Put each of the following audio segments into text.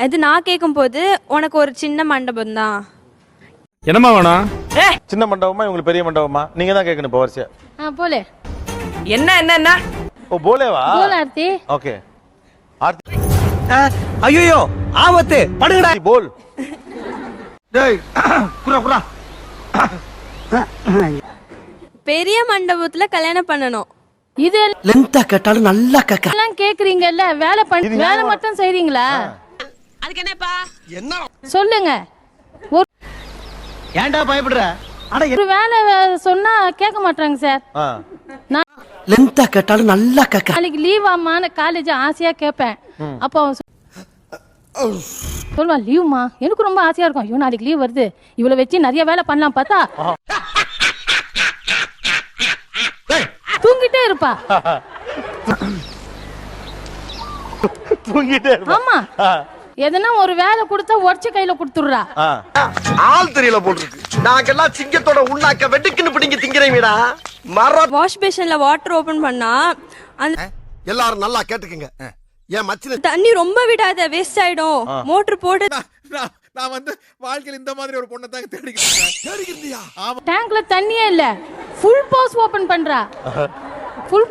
அது நான் கேட்கும்போது உனக்கு ஒரு சின்ன மண்டபம் தான். என்னம்மா வேணும்? சின்ன மண்டபமா உங்களுக்கு பெரிய மண்டபமா? நீங்க தான் கேட்கணும் இப்போ வரிசையா. போலே என்ன என்ன என்ன? ஓ போலேவா? போல ஆர்த்தி. ஓகே. ஆர்த்தி ஐயோ ஆபத்து படுங்கடா. போல். டேய் குரா குரா. பெரிய மண்டபத்துல கல்யாணம் பண்ணணும். இது லென்த்தா கேட்டாலும் நல்லா கேட்க. எல்லாம் கேக்குறீங்கல்ல, வேலை இது வேலை நியாயமா? மட்டும் செய்றீங்களா? அதுக்கு என்னப்பா? என்ன? சொல்லுங்க. ஏன்டா பயப்படுற? அட ஒரு வேலை சொன்னா கேட்க மாட்டாங்க சார். நான் லென்த்தா கேட்டாலும் நல்லா கேட்க. நாளைக்கு லீவ் ஆமான்னு காலேஜ் ஆசையா கேட்பேன். அப்போ சொல்லுவா லீவுமா, எனக்கு ரொம்ப ஆசையா இருக்கும். ஐயோ நாளைக்கு லீவ் வருது, இவ்வளவு வச்சு நிறைய வேலை பண்ணலாம் பார்த்தா தூங்கிட்டே இருப்பா. தூங்கிட்டே இருப்பா. ஆமா, எதனா ஒரு வேலை கொடுத்தா உடச்சு கையில கொடுத்துடுறா. ஆள் தெரியல போல் இருக்கு. நாங்கெல்லாம் சிங்கத்தோட உண்ணாக்க வெட்டுக்குன்னு பிடிங்க திங்கிறீங்கடா. வாஷ் பேஷன்ல வாட்டர் ஓபன் பண்ணா அந்த எல்லாரும் நல்லா கேட்டுக்குங்க. என் மச்சின தண்ணி ரொம்ப விடாத, வேஸ்ட் ஆயிடும். மோட்டர் போட்டு நான் வந்து வாழ்க்கையில இந்த மாதிரி ஒரு பொண்ணை தான் தேடிக்கிட்டு டேங்க்ல தண்ணியே இல்ல, ஃபுல் போஸ் ஓபன் பண்றா. ஃபுல்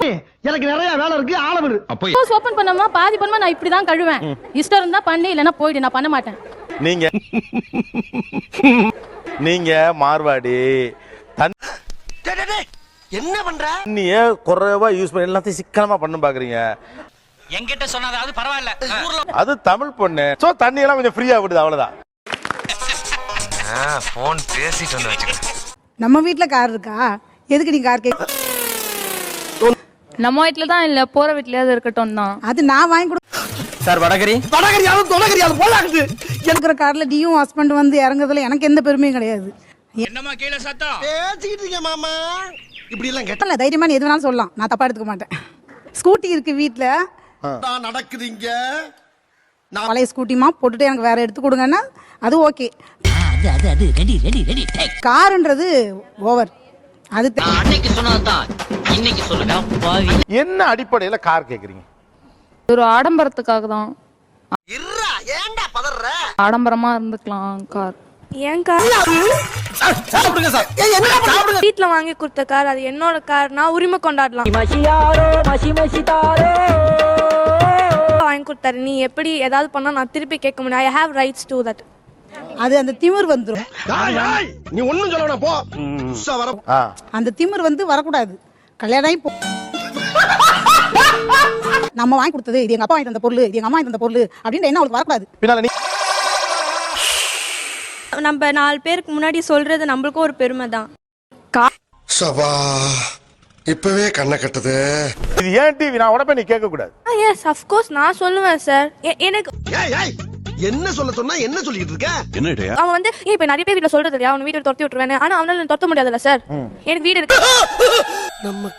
எனக்கு நிறைய வேலை இருக்கு. ஆளவிடு. போஸ் ஓபன் பண்ணாம பாதி பண்ணா நான் இப்படி தான் கழுவேன். இஷ்டம் இருந்தா பண்ணி, இல்லனா போய்டு, நான் பண்ண மாட்டேன். நீங்க நீங்க மார்வாடி என்ன பண்ற? தண்ணிய குறைவா யூஸ் பண்ணி எல்லாத்தையும் சிக்கனமா பண்ண பாக்குறீங்க. என்கிட்ட சொன்னதாவது பரவாயில்ல. அது தமிழ் பொண்ணு. சோ தண்ணி எல்லாம் கொஞ்சம் ஃப்ரீயா விடுது, அவ்வளவுதான். போன் பேசிட்டு வந்து வச்சுக்க. நம்ம வீட்ல கார் இருக்கா? எதுக்கு நீ கார் கேட்க? நம்ம வீட்ல தான் இல்ல, போற வீட்லயாவது இருக்கட்டும் தான். அது நான் வாங்கி கொடுக்குற சார் வடகரி போலாக்குது. கார்ல நீயும் ஹஸ்பண்ட் வந்து இறங்குறதுல எனக்கு எந்த பெருமையும் கிடையாது. என்னமா கீழே சத்தம் பேசிக்கிட்டு இருக்கீங்க மாமா. இப்படி எல்லாம் கேட்டல தைரியமா நீ எது வேணாலும் சொல்லலாம், நான் தப்பா எடுத்துக்க மாட்டேன். ஸ்கூட்டி இருக்கு வீட்ல, நடக்குதுங்க. பழைய ஸ்கூட்டிமா போட்டுட்டு எனக்கு வேற எடுத்து கொடுங்கன்னா அது ஓகே. காருன்றது ஓவர். அது அன்னைக்கு சொன்னதான் இன்னைக்கு சொல்லுங்க. என்ன அடிப்படையில கார் கேக்குறீங்க? ஒரு ஆடம்பரத்துக்காக தான். இருடா, ஏன்டா பதற? ஆடம்பரமா இருந்துக்கலாம் கார். என் கார் சாப்பிடுங்க சார். வீட்ல வாங்கி கொடுத்த கார், அது என்னோட கார், நான் உரிமை கொண்டாடலாம். வாங்கி கொடுத்தாரு, நீ எப்படி ஏதாவது பண்ணா நான் திருப்பி கேட்க முடியும். I have rights to that. அது அந்த திமிர் வந்துரும். நீ ஒண்ணும் சொல்ல வேணாம், போ. உஷா வர. அந்த திமிர் வந்து வரக்கூடாது. கல்யாணம் ஆகி நம்ம வாங்கி கொடுத்தது, இது எங்க அப்பா வாங்கி தந்த பொருள், இது எங்க அம்மா வாங்கி தந்த பொருள் அப்படின்னு என்ன அவளுக்கு வரக்கூடாது. பின்னால நீ நம்ம 4 பேருக்கு முன்னாடி சொல்றது நம்மளுக்கும் ஒரு பெருமை தான். சபா இப்பவே கண்ணை கட்டுது. இது ஏன் டிவி? நான் உடனே நீ கேட்க கூடாது. எஸ் ஆஃப் கோர்ஸ் நான் சொல்லுவேன் சார். எனக்கு என்ன சொல்ல சொன்னா என்ன சொல்லிட்டு இருக்க? அவன் வந்து இப்ப நிறைய பேர் வீட்ல சொல்றது இல்லையா, அவன் வீட்டை துரத்தி விட்டுருவேன். ஆனா அவனால துரத்த முடியாதுல்ல சார். எனக்கு வீடு இருக்கு. நம்ம